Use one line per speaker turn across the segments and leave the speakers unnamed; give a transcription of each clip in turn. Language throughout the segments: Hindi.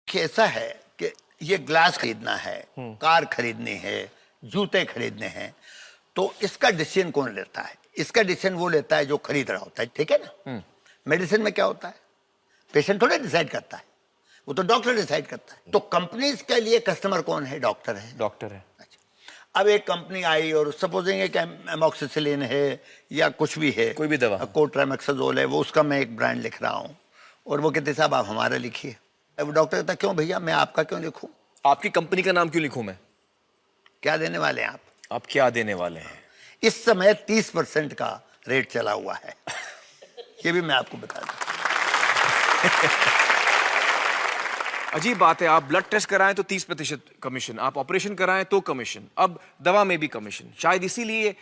कि ऐसा है कि ये ग्लास खरीदना है, कार खरीदनी है, जूते खरीदने हैं, तो इसका डिसीजन कौन लेता है? इसका डिसीजन वो लेता है जो खरीद रहा होता है, ठीक है ना? मेडिसिन में क्या होता है? पेशेंट थोड़ा डिसाइड करता है, वो तो डॉक्टर डिसाइड करता है। तो कंपनीज के लिए कस्टमर कौन है? डॉक्टर है।
डॉक्टर है।
अच्छा, अब एक कंपनी आई और सपोजिंग कि एमोक्सिसिलिन है या कुछ भी है,
कोई भी दवा,
कोट्रामेक्साजोल है, वो उसका मैं एक ब्रांड लिख रहा हूँ और वो कहते साहब आप हमारा लिखिए। अब डॉक्टर कहता क्यों भैया, मैं आपका क्यों लिखूं?
आपकी कंपनी का नाम क्यों लिखूं मैं?
क्या देने वाले हैं
आप क्या देने वाले हैं?
इस समय 30% का रेट चला हुआ है। ये भी मैं आपको बता दूं।
अजीब बात है, आप ब्लड टेस्ट कराएं तो 30% कमीशन, आप ऑपरेशन कराएं तो कमीशन, अब दवा में भी कमीशन। शायद इसीलिए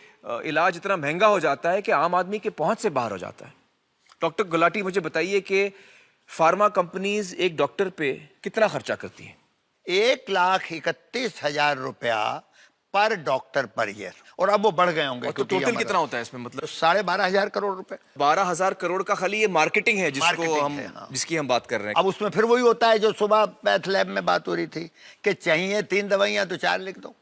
इलाज इतना महंगा हो जाता है कि आम आदमी के पहुंच से बाहर हो जाता है। डॉक्टर गुलाटी, मुझे बताइए कि फार्मा कंपनीज एक डॉक्टर पे कितना खर्चा करती हैं?
1,31,000 रुपया पर डॉक्टर पर ईयर, और अब वो बढ़ गए होंगे।
तो टोटल कितना होता है इसमें? मतलब
12,500 करोड़ रुपए।
12,000 करोड़ का खाली ये मार्केटिंग है
हाँ।
जिसकी हम बात कर रहे हैं।
अब उसमें फिर वही होता है जो सुबह पैथ लैब में बात हो रही थी कि चाहिए 3 दवाइयां तो 4 लिख दो,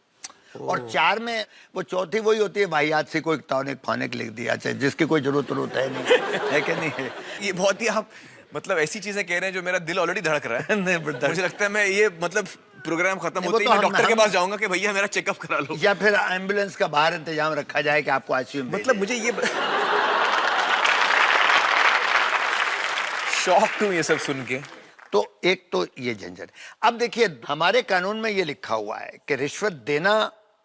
और 4 में वो चौथी वही होती है वाहियात से कोई टॉनिक फानिक लिख दिया, जिसकी कोई जरूरत है नहीं। है कि नहीं है?
ये बहुत ही आप मतलब ऐसी चीजें कह रहे हैं जो मेरा दिल ऑलरेडी धड़क रहा है।
नहीं,
मुझे लगता है मैं ये मतलब प्रोग्राम खत्म होते ही मैं डॉक्टर के पास जाऊंगा कि भैया मेरा चेकअप करा लो,
या फिर एम्बुलेंस का बाहर इंतजाम रखा जाए कि आपको आईसीयू में।
मतलब मुझे ये शॉक हूं ये सब सुन के।
तो एक तो ये झंझट। अब देखिए हमारे कानून में ये लिखा हुआ है कि रिश्वत देना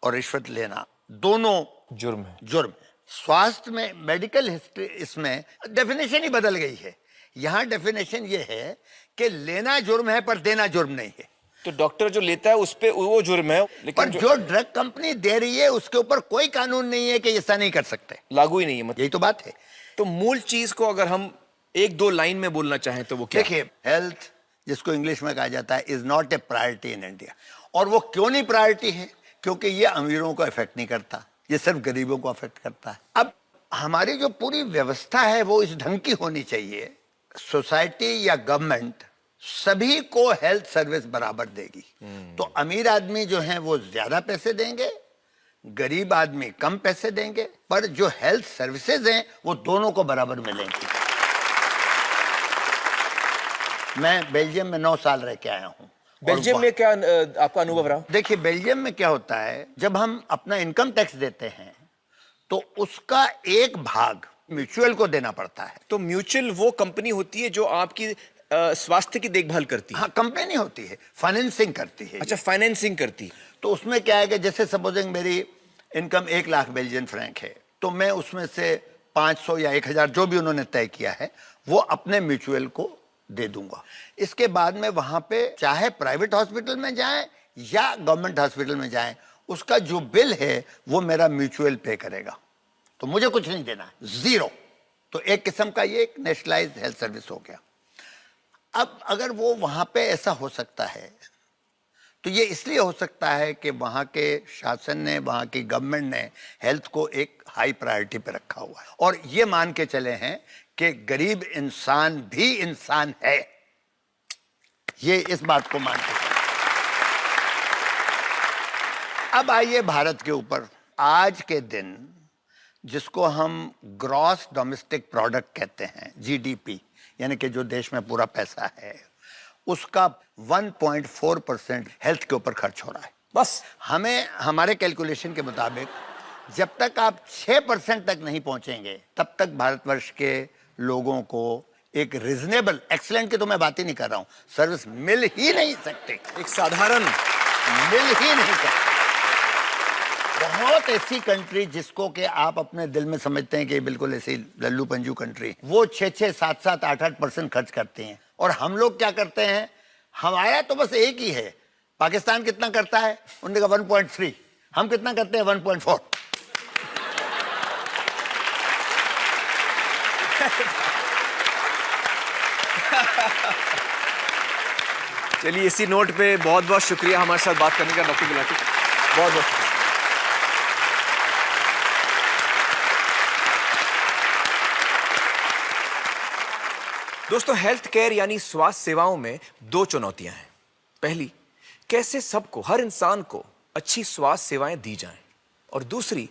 और रिश्वत लेना दोनों
जुर्म है।
जुर्म है। स्वास्थ्य में मेडिकल हिस्ट्री इसमें डेफिनेशन ही बदल गई है। यहां डेफिनेशन ये है कि लेना जुर्म है पर देना जुर्म नहीं है।
तो डॉक्टर जो लेता है उस पे वो जुर्म है, लेकिन
पर जो ड्रग कंपनी दे रही है उसके ऊपर कोई कानून नहीं है कि ऐसा नहीं कर सकते,
लागू ही नहीं है। मतलब
यही तो बात है।
तो मूल चीज को अगर हम एक दो लाइन में बोलना चाहें तो वो क्या?
देखिए, हेल्थ जिसको इंग्लिश में कहा जाता है is not a priority in India. और वो क्यों नहीं प्रायोरिटी है? क्योंकि ये अमीरों को अफेक्ट नहीं करता, ये सिर्फ गरीबों को अफेक्ट करता है। अब हमारी जो पूरी व्यवस्था है वो इस ढंग की होनी चाहिए, सोसाइटी या गवर्नमेंट सभी को हेल्थ सर्विस बराबर देगी। तो अमीर आदमी जो हैं वो ज्यादा पैसे देंगे, गरीब आदमी कम पैसे देंगे, पर जो हेल्थ सर्विसेज हैं वो दोनों को बराबर मिलेंगी। मैं बेल्जियम में 9 साल रह के आया हूं।
बेल्जियम में क्या आपका अनुभव रहा?
देखिए, बेल्जियम में क्या होता है, जब हम अपना इनकम टैक्स देते हैं तो उसका एक भाग म्यूचुअल को देना पड़ता है।
तो म्यूचुअल वो कंपनी होती है जो आपकी स्वास्थ्य की देखभाल करती है?
हाँ, कंपनी नहीं होती है, फाइनेंसिंग करती है।
अच्छा, फाइनेंसिंग करती है।
तो उसमें क्या है कि जैसे सपोजिंग मेरी इनकम 1 लाख बेल्जियन फ्रैंक है, तो मैं उसमें से 500 या 1,000 जो भी उन्होंने तय किया है वो अपने म्यूचुअल को दे दूंगा। इसके बाद में वहां पे चाहे प्राइवेट हॉस्पिटल में जाएं या गवर्नमेंट हॉस्पिटल में जाएं, उसका जो बिल है वो मेरा म्यूचुअल पे करेगा, तो मुझे कुछ नहीं देना है, जीरो। तो एक किस्म का ये एक नेशनलाइज्ड हेल्थ सर्विस हो गया। अब अगर वो वहां पे ऐसा हो सकता है तो ये इसलिए हो सकता है कि वहां के शासन ने, वहां की गवर्नमेंट ने हेल्थ को एक हाई प्रायोरिटी पे रखा हुआ है, और ये मान के चले हैं कि गरीब इंसान भी इंसान है। ये इस बात को मान के चले। अब आइए भारत के ऊपर। आज के दिन जिसको हम ग्रॉस डोमेस्टिक प्रोडक्ट कहते हैं, जीडीपी, यानी कि जो देश में पूरा पैसा है, उसका 1.4% हेल्थ के ऊपर खर्च हो रहा है।
बस
हमें हमारे कैलकुलेशन के मुताबिक जब तक आप 6% तक नहीं पहुंचेंगे तब तक भारतवर्ष के लोगों को एक रीजनेबल, एक्सीलेंट की तो मैं बात ही नहीं कर रहा हूं, सर्विस मिल ही नहीं सकती।
एक साधारण
मिल ही नहीं सकती। बहुत ऐसी कंट्री जिसको कि आप अपने दिल में समझते हैं कि बिल्कुल ऐसी लल्लू पंजू कंट्री, वो 6-6, 7-7, 8-8% खर्च करते हैं, और हम लोग क्या करते हैं? हमारा तो बस एक ही है। पाकिस्तान कितना करता है? उन्होंने कहा 1.3, हम कितना करते हैं? 1.4।
चलिए, इसी नोट पे बहुत बहुत शुक्रिया हमारे साथ बात करने का डॉक्टर गुलाटी, बहुत बहुत शुक्रिया। दोस्तों, हेल्थ केयर यानी स्वास्थ्य सेवाओं में 2 चुनौतियां हैं। पहली, कैसे सबको, हर इंसान को अच्छी स्वास्थ्य सेवाएं दी जाएं, और दूसरी,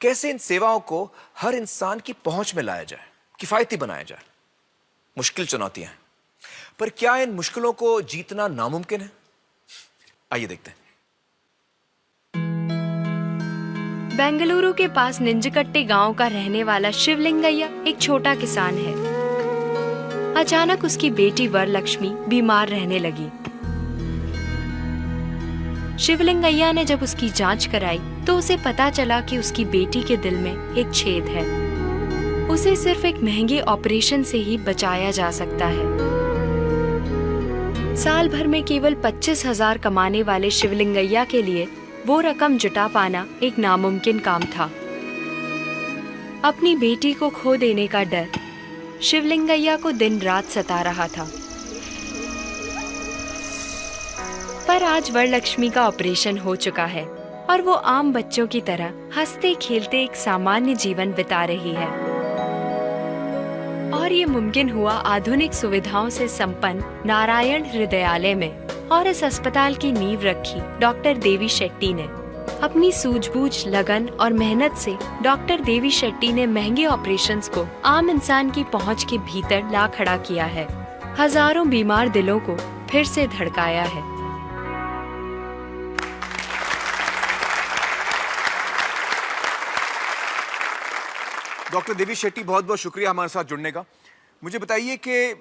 कैसे इन सेवाओं को हर इंसान की पहुंच में लाया जाए, किफायती बनाया जाए। मुश्किल चुनौतियां हैं, पर क्या इन मुश्किलों को जीतना नामुमकिन है? आइए देखते हैं।
बेंगलुरु के पास निंजकट्टे गांव का रहने वाला शिवलिंगैया एक छोटा किसान है। अचानक उसकी बेटी वरलक्ष्मी बीमार रहने लगी। शिवलिंगैया ने जब उसकी जांच कराई तो उसे पता चला कि उसकी बेटी के दिल में एक छेद है। उसे सिर्फ एक महंगे ऑपरेशन से ही बचाया जा सकता है। साल भर में केवल 25,000 कमाने वाले शिवलिंगैया के लिए वो रकम जुटा पाना एक नामुमकिन काम था। अपनी बेटी को खो देने का डर शिवलिंगैया को दिन रात सता रहा था। पर आज वरलक्ष्मी का ऑपरेशन हो चुका है और वो आम बच्चों की तरह हंसते खेलते एक सामान्य जीवन बिता रही है। और ये मुमकिन हुआ आधुनिक सुविधाओं से संपन्न नारायण हृदयालय में। और इस अस्पताल की नींव रखी डॉक्टर देवी शेट्टी ने। अपनी सूझबूझ, लगन और मेहनत से डॉक्टर देवी शेट्टी ने महंगे ऑपरेशंस को आम इंसान की पहुंच के भीतर ला खड़ा किया है। हजारों बीमार दिलों को फिर से धड़काया है।
डॉक्टर देवी शेट्टी, बहुत बहुत शुक्रिया हमारे साथ जुड़ने का। मुझे बताइए कि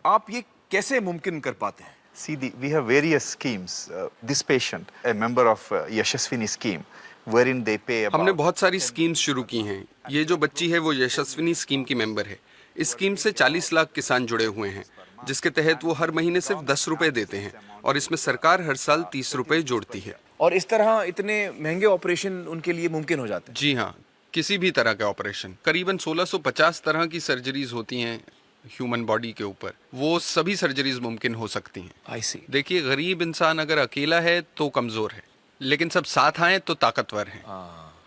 आप ये कैसे मुमकिन कर पाते हैं?
See, we have various schemes. This patient, a member of Yashaswini scheme, wherein they pay about...
हमने बहुत सारी स्कीम्स शुरू की हैं। ये जो बच्ची है वो यशस्विनी स्कीम की मेंबर है। इस स्कीम से 40 लाख किसान जुड़े हुए हैं, जिसके तहत वो हर महीने सिर्फ 10 रुपए देते हैं और इसमें सरकार हर साल 30 रुपए जोड़ती है।
और इस तरह इतने महंगे ऑपरेशन उनके लिए मुमकिन हो जाते हैं?
जी हाँ, किसी भी तरह का ऑपरेशन। करीबन 1650 तरह की सर्जरीज होती हैं ह्यूमन बॉडी के ऊपर। वो सभी सर्जरीज मुमकिन हो सकती हैं।
आई सी।
देखिए, गरीब इंसान अगर अकेला है तो कमजोर है, लेकिन सब साथ आए तो ताकतवर है।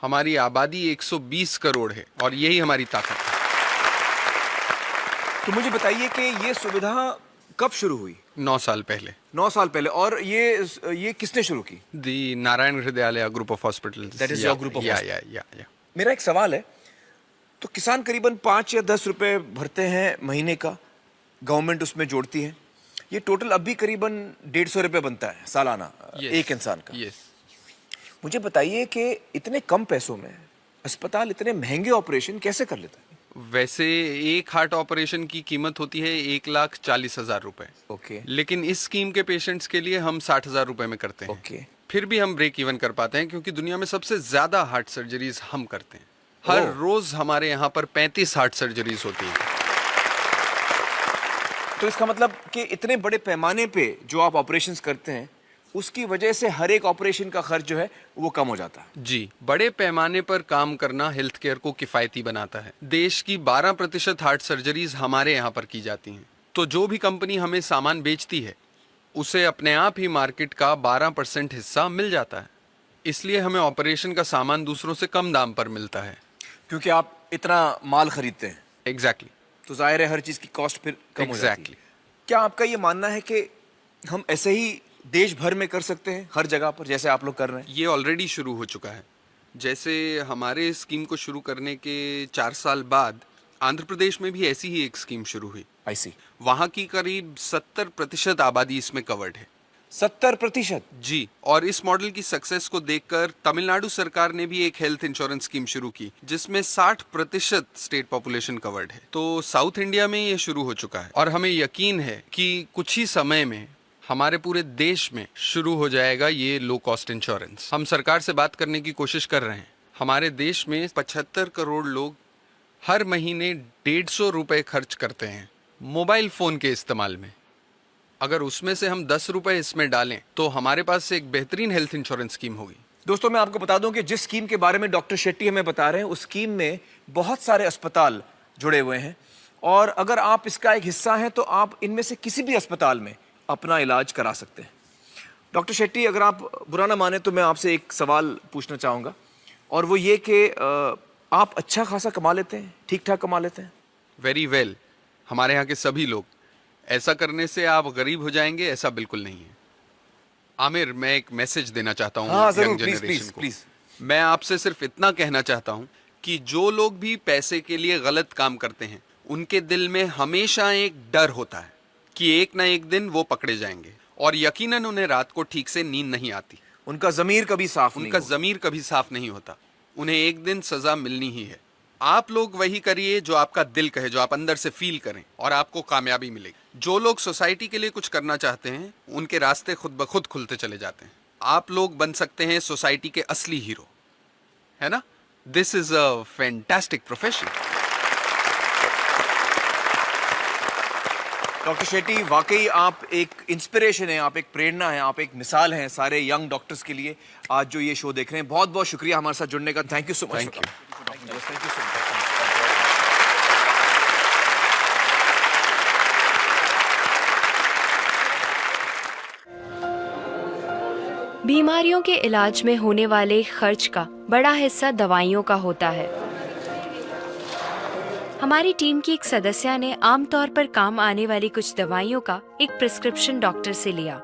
हमारी आबादी 120 करोड़ है और यही हमारी ताकत है।
तो मुझे बताइए कि ये सुविधा कब शुरू हुई?
9 साल पहले।
9 साल पहले। और ये किसने शुरू की?
The Narayana Hrudayalaya group of hospitals.
That is your group of
या।
मेरा एक सवाल है, तो किसान करीबन 5 या 10 रुपए भरते हैं महीने का, गवर्नमेंट उसमें जोड़ती है। ये टोटल अभी करीबन 150 रुपए बनता है सालाना एक इंसान का। मुझे बताइए कि इतने कम पैसों में अस्पताल इतने महंगे ऑपरेशन कैसे कर लेता है?
वैसे एक हार्ट ऑपरेशन की कीमत होती है 1,40,000 रुपए।
ओके।
लेकिन इस स्कीम के पेशेंट्स के लिए हम 60,000 रुपए में करते हैं।
ओके।
फिर भी हम ब्रेक इवन कर पाते हैं, क्योंकि दुनिया में सबसे ज्यादा हार्ट सर्जरीज हम करते हैं। हर रोज हमारे यहाँ पर 35 हार्ट सर्जरीज होती हैं।
तो इसका मतलब कि इतने बड़े पैमाने पे जो आप ऑपरेशंस करते हैं, उसकी वजह से हर एक ऑपरेशन का खर्च जो है वो कम हो जाता है।
जी, बड़े पैमाने पर काम करना हेल्थ केयर को किफायती बनाता है। देश की 12% हार्ट सर्जरीज हमारे यहाँ पर की जाती हैं। तो जो भी कंपनी हमें सामान बेचती है, उसे अपने आप ही मार्केट का 12% हिस्सा मिल जाता है। इसलिए हमें ऑपरेशन का सामान दूसरों से कम दाम पर मिलता है,
क्योंकि आप इतना माल खरीदते हैं।
एग्जैक्टली।
तो जाहिर है हर चीज की कॉस्ट फिर कम हो जाती है।
Exactly.
क्या आपका ये मानना है कि हम ऐसे ही देश भर में कर सकते हैं, हर जगह पर, जैसे आप लोग कर रहे हैं?
ये ऑलरेडी शुरू हो चुका है। जैसे हमारे स्कीम को शुरू करने के 4 साल बाद आंध्र प्रदेश में भी ऐसी ही एक स्कीम शुरू हुई।
आई सी।
वहाँ की करीब 70% आबादी इसमें कवर्ड है।
70%?
जी। और इस मॉडल की सक्सेस को देखकर तमिलनाडु सरकार ने भी एक हेल्थ इंश्योरेंस स्कीम शुरू की, जिसमें 60% स्टेट पॉपुलेशन कवर्ड है। तो साउथ इंडिया में ये शुरू हो चुका है और हमें यकीन है कि कुछ ही समय में हमारे पूरे देश में शुरू हो जाएगा ये लो कॉस्ट इंश्योरेंस। हम सरकार से बात करने की कोशिश कर रहे हैं। हमारे देश में 75 करोड़ लोग हर महीने 150 रुपए खर्च करते हैं मोबाइल फोन के इस्तेमाल में। अगर उसमें से हम 10 रुपए इसमें डालें तो हमारे पास एक बेहतरीन हेल्थ इंश्योरेंस स्कीम होगी।
दोस्तों, मैं आपको बता दूं कि जिस स्कीम के बारे में डॉक्टर शेट्टी हमें बता रहे हैं, उस स्कीम में बहुत सारे अस्पताल जुड़े हुए हैं, और अगर आप इसका एक हिस्सा हैं तो आप इनमें से किसी भी अस्पताल में अपना इलाज करा सकते हैं। डॉक्टर शेट्टी, अगर आप बुरा ना माने तो मैं आपसे एक सवाल पूछना चाहूँगा, और वो ये कि आप अच्छा खासा कमा लेते हैं, ठीक ठाक कमा लेते हैं?
Very well. हमारे यहाँ के सभी लोग। ऐसा करने से आप गरीब हो जाएंगे, ऐसा बिल्कुल नहीं है। आमिर, मैं एक मैसेज देना चाहता हूँ
हाँ जरूर,
यंग
प्लीज
जनरेशन
प्लीज
को।
प्लीज।
मैं आपसे सिर्फ इतना कहना चाहता हूँ कि जो लोग भी पैसे के लिए गलत काम करते हैं, उनके दिल में हमेशा एक डर होता है कि एक ना एक दिन वो पकड़े जाएंगे, और यकीनन उन्हें रात को ठीक से नींद नहीं आती,
उनका जमीर कभी साफ नहीं
उनका
होगा।
जमीर कभी साफ नहीं होता, उन्हें एक दिन सजा मिलनी ही है। आप लोग वही करिए जो आपका दिल कहे, जो आप अंदर से फील करें, और आपको कामयाबी मिलेगी। जो लोग सोसाइटी के लिए कुछ करना चाहते हैं, उनके रास्ते खुद ब खुद खुलते चले जाते हैं। आप लोग बन सकते हैं सोसाइटी के असली हीरो, है ना? This is a fantastic profession.
Doctor Shetty, वाकई आप एक इंस्पिरेशन है, आप एक प्रेरणा है, आप एक मिसाल हैं सारे यंग डॉक्टर्स के लिए आज जो ये शो देख रहे हैं। बहुत बहुत शुक्रिया हमारे साथ जुड़ने का। Thank you so much.
Thank you.
Thank you so much.
बीमारियों के इलाज में होने वाले खर्च का बड़ा हिस्सा दवाइयों का होता है। हमारी टीम की एक सदस्य ने आमतौर पर काम आने वाली कुछ दवाइयों का एक प्रिस्क्रिप्शन डॉक्टर से लिया।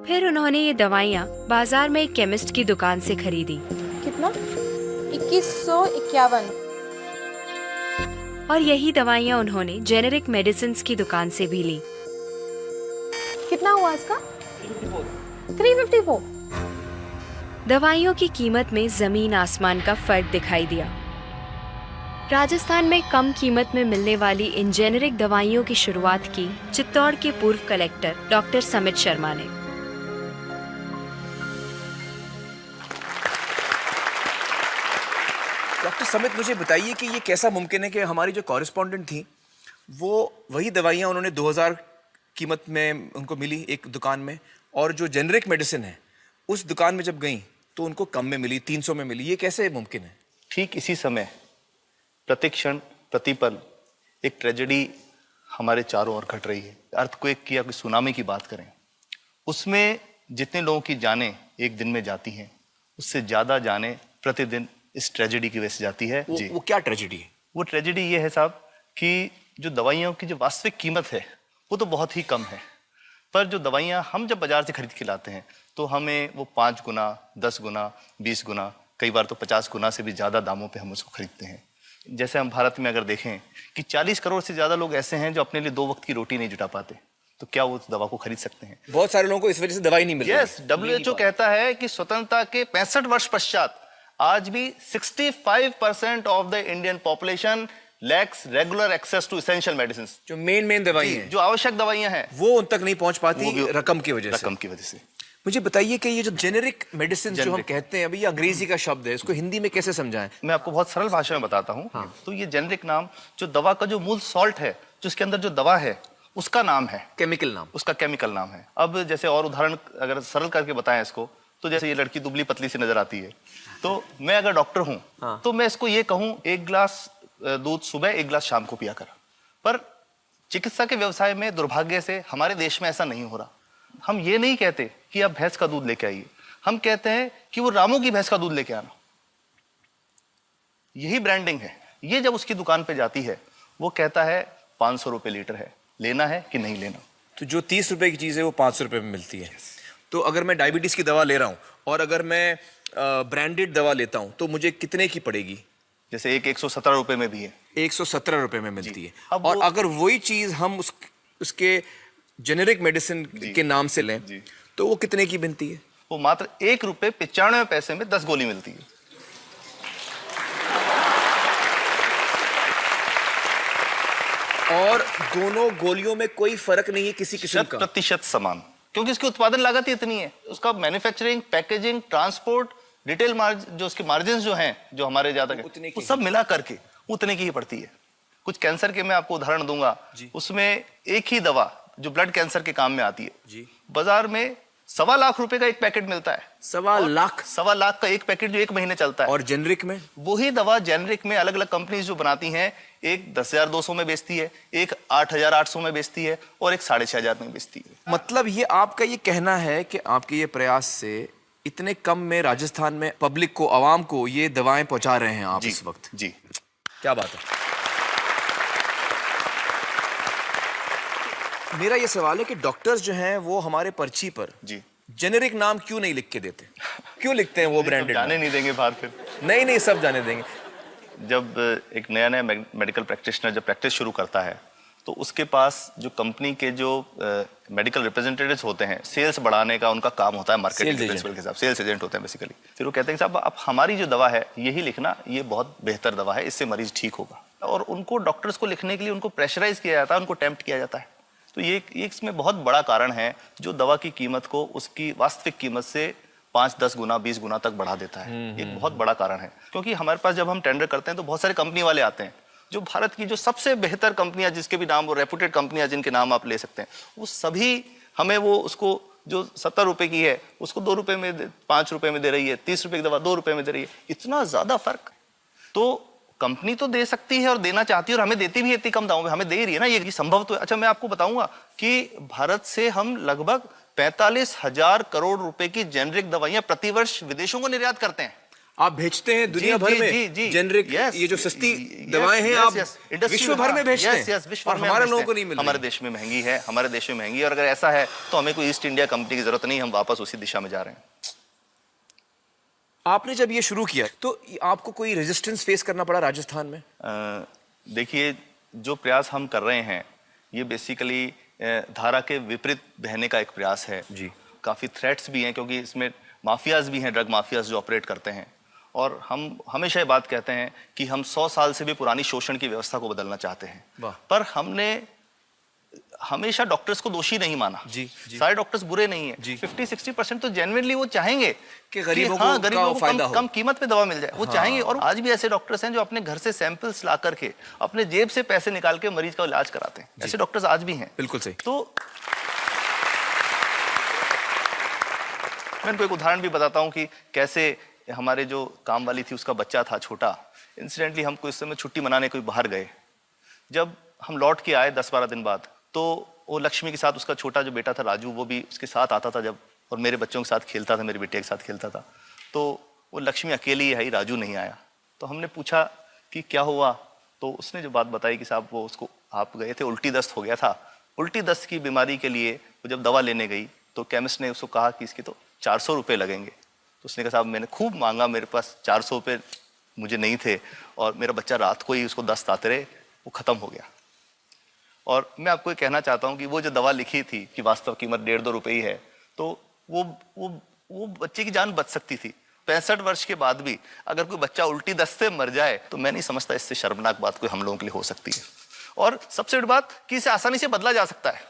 फिर उन्होंने ये दवाइयाँ बाजार में एक केमिस्ट की दुकान से खरीदी
कितना? 2151।
और यही दवाइयाँ उन्होंने जेनेरिक मेडिसिन्स की दुकान से भी ली।
कितना हुआ इसका? 354।
दवाइयों की कीमत में जमीन आसमान का फर्क दिखाई दिया। राजस्थान में कम कीमत में मिलने वाली इन जेनेरिक दवाइयों की शुरुआत की चित्तौड़ के पूर्व कलेक्टर डॉक्टर समित शर्मा ने।
डॉक्टर समित, मुझे बताइए कि ये कैसा मुमकिन है कि हमारी जो कॉरेस्पॉन्डेंट थी वो वही दवाइयाँ उन्होंने 2000 कीमत में उनको मिली एक दुकान में, और जो जेनेरिक मेडिसिन है उस दुकान में जब गई तो उनको कम में मिली, 300 में मिली। ये कैसे मुमकिन है?
ठीक इसी समय प्रतिक्षण प्रतिपल एक ट्रेजेडी हमारे चारों ओर घट रही है। अर्थक्वेक की या कोई सुनामी की बात करें, उसमें जितने लोगों की जानें एक दिन में जाती हैं, उससे ज़्यादा जानें प्रतिदिन इस ट्रेजेडी की वजह से जाती है। जी,
वो क्या ट्रेजेडी है?
वो ट्रेजेडी ये है साहब कि जो दवाइयों की जो वास्तविक कीमत है वो तो बहुत ही कम है, पर जो दवाइयाँ हम जब बाजार से खरीद के लाते हैं तो हमें वो 5 गुना, 10 गुना, 20 गुना, कई बार तो 50 गुना से भी ज़्यादा दामों पे हम उसको खरीदते हैं। जैसे हम भारत में अगर देखें कि 40 करोड़ से ज़्यादा लोग ऐसे हैं जो अपने लिए 2 वक्त की रोटी नहीं जुटा पाते, तो क्या वो उस दवा को खरीद सकते हैं?
बहुत सारे लोगों को इस वजह से दवाई नहीं मिल रही।
यस, WHO कहता है कि स्वतंत्रता के 65 वर्ष पश्चात आज भी 65% of the Indian population lacks regular access to essential medicine.
जो मेन दवाई है,
जो आवश्यक दवाइयां हैं,
वो उन तक नहीं पहुंच
वो
पाती
भी
रकम की वजह से।
रकम की वजह से।
मुझे बताइए कि ये जो जेनेरिक मेडिसिन जो हम
Generic।
कहते हैं, अभी ये अंग्रेजी का शब्द है, इसको हिंदी में कैसे समझाएं?
मैं आपको बहुत सरल भाषा में बताता हूँ। तो ये जेनेरिक नाम जो दवा का जो मूल सॉल्ट है, जो इसके अंदर जो दवा है उसका नाम है,
केमिकल नाम।
उसका केमिकल नाम है। अब जैसे और उदाहरण अगर सरल करके बताएं इसको, तो जैसे ये लड़की दुबली पतली सी नजर आती है, तो मैं अगर डॉक्टर हूं तो मैं इसको ये कहूं 1 गिलास दूध सुबह, 1 गिलास शाम को पिया कर। पर चिकित्सा के व्यवसाय में दुर्भाग्य से हमारे देश में ऐसा नहीं हो रहा। हम ये नहीं कहते कि आप भैंस का दूध लेके आइए, हम कहते हैं कि वो रामू की भैंस का दूध लेके आना। यही ब्रांडिंग है। ये जब उसकी दुकान पे जाती है, वो कहता है 500 रुपए लीटर है, लेना है कि नहीं लेना।
तो जो 30 रुपए की चीज है वो 500 रुपए में मिलती है। तो अगर मैं डायबिटीज की दवा ले रहा हूँ और अगर मैं ब्रांडेड दवा लेता हूँ तो मुझे कितने की पड़ेगी?
जैसे एक 117 रुपए में भी है,
117 रुपए में मिलती है।
अब
और
वो-
अगर वही चीज हम उसके जेनेरिक मेडिसिन के नाम से लें
जी।
तो वो कितने की बनती है?
वो मात्र 1 रुपए 95 पैसे में 10 गोली मिलती है।
और दोनों गोलियों में कोई फर्क नहीं है किसी किस्म का?
100% समान, क्योंकि इसकी उत्पादन लागत ही इतनी है। उसका manufacturing, packaging, transport, retail margin, जो उसके मार्जिन जो हैं, जो हमारे ज्यादा
उतने की
वो सब मिला करके उतने की ही पड़ती है। कुछ कैंसर के मैं आपको उदाहरण दूंगा, उसमें एक ही दवा जो ब्लड कैंसर के काम में आती है,
जी।
बाजार में 1.25 लाख रुपए का एक पैकेट मिलता है।
1.25 लाख?
1.25 लाख का एक पैकेट जो 1 महीने चलता है।
और जेनेरिक में?
वही दवा जेनेरिक में अलग अलग कंपनीज जो बनाती हैं, एक 10,200 में बेचती है, एक 8,800 में बेचती है, और एक 6,500 में बेचती है।
मतलब ये आपका ये कहना है कि आपके ये प्रयास से इतने कम में राजस्थान में पब्लिक को, आवाम को ये दवाएं पहुंचा रहे हैं आप इस वक्त?
जी,
क्या बात है। मेरा ये सवाल है कि डॉक्टर्स जो हैं वो हमारे पर्ची पर
जी।
जेनेरिक नाम क्यों नहीं लिख के देते? क्यों लिखते हैं वो
सब
ब्रांडेड?
जाने नहीं देंगे बाहर फिर।
नहीं नहीं, सब जाने देंगे।
जब एक नया नया मेडिकल प्रैक्टिशनर जब प्रैक्टिस शुरू करता है तो उसके पास जो कंपनी के जो मेडिकल रिप्रेजेंटेटिव्स होते हैं, सेल्स बढ़ाने का उनका काम होता है मार्केटिंग
Sales
प्रिंसिपल के हिसाब, सेल्स एजेंट होते हैं बेसिकली। फिर वो कहते हैं साहब आप हमारी जो दवा है यही लिखना, ये बहुत बेहतर दवा है, इससे मरीज ठीक होगा। और उनको डॉक्टर्स को लिखने के लिए उनको प्रेशराइज किया जाता है, उनको टेम्प्ट किया जाता है। तो ये इसमें बहुत बड़ा कारण है जो दवा की कीमत को उसकी वास्तविक कीमत से 5-10 गुना 20 गुना तक बढ़ा देता है। एक बहुत बड़ा कारण है, क्योंकि हमारे पास जब हम टेंडर करते हैं तो बहुत सारे कंपनी वाले आते हैं, जो भारत की जो सबसे बेहतर कंपनियां जिसके भी नाम, वो रेपुटेड कंपनियां जिनके नाम आप ले सकते हैं, वो सभी हमें वो उसको जो 70 रुपए की है उसको 2 रुपए में 5 रुपए में दे रही है, 30 रुपए की दवा 2 रुपए में दे रही है। इतना ज्यादा फर्क तो कंपनी तो दे सकती है और देना चाहती है और हमें देती भी है इतनी कम दामों में, हमें दे रही है ना, ये संभव तो है। अच्छा मैं आपको बताऊंगा कि भारत से हम लगभग 45,000 करोड़ रुपए की जेनरिक दवाइयां प्रतिवर्ष विदेशों को निर्यात करते हैं।
आप भेजते हैं दुनिया भर में जेनरिक, ये जो सस्ती दवाएं हैं आप विश्व भर में भेजते हैं, और हमारे लोगों को नहीं मिल रही।
हमारे देश में महंगी है, हमारे देश में महंगी है, और अगर ऐसा है तो हमें कोई ईस्ट इंडिया कंपनी की जरूरत नहीं, हम वापस उसी दिशा में जा रहे हैं।
आपने जब ये शुरू किया तो आपको कोई रेजिस्टेंस फेस करना पड़ा राजस्थान में?
देखिए जो प्रयास हम कर रहे हैं ये बेसिकली धारा के विपरीत बहने का एक प्रयास है
जी।
काफ़ी थ्रेट्स भी हैं, क्योंकि इसमें माफियाज भी हैं, ड्रग माफियाज जो ऑपरेट करते हैं। और हम हमेशा ये बात कहते हैं कि हम 100 साल से भी पुरानी शोषण की व्यवस्था को बदलना चाहते हैं, पर हमने हमेशा डॉक्टर्स को दोषी नहीं माना।
जी, जी।
सारे डॉक्टर्स बुरे नहीं है, 50-60% तो जेन्युइनली वो चाहेंगे
कि गरीबों को
कम कीमत पे दवा मिल जाए, वो चाहेंगे। और आज भी ऐसे डॉक्टर्स हैं जो अपने घर से सैंपल्स ला करके अपने जेब से पैसे निकाल के मरीज का इलाज कराते हैं, ऐसे डॉक्टर्स आज भी हैं।
बिल्कुल सही।
तो मैं इनको एक उदाहरण भी बताता हूँ कि कैसे हमारे जो काम वाली थी उसका बच्चा था छोटा, इंसिडेंटली हम कुछ समय छुट्टी मनाने कोई बाहर गए। जब हम लौट के आए 10-12 दिन बाद, तो वो लक्ष्मी के साथ उसका छोटा जो बेटा था राजू, वो भी उसके साथ आता था जब, और मेरे बच्चों के साथ खेलता था, मेरे बेटे के साथ खेलता था। तो वो लक्ष्मी अकेली आई, राजू नहीं आया। तो हमने पूछा कि क्या हुआ, तो उसने जो बात बताई कि साहब वो उसको, आप गए थे, उल्टी दस्त हो गया था। उल्टी दस्त की बीमारी के लिए वो जब दवा लेने गई तो केमिस्ट ने उसको कहा कि इसके तो 400 रुपये लगेंगे। तो उसने कहा साहब मैंने खूब मांगा, मेरे पास 400 रुपये मुझे नहीं थे, और मेरा बच्चा रात को ही उसको दस्त आते रहे, वो ख़त्म हो गया। और मैं आपको ये कहना चाहता हूँ कि वो जो दवा लिखी थी कि वास्तव कीमत 1.5-2 रुपये ही है, तो वो बच्चे की जान बच सकती थी। 65 वर्ष के बाद भी अगर कोई बच्चा उल्टी दस्त से मर जाए तो मैं नहीं समझता इससे शर्मनाक बात कोई हम लोगों के लिए हो सकती है। और सबसे बड़ी बात कि इसे आसानी से बदला जा सकता है।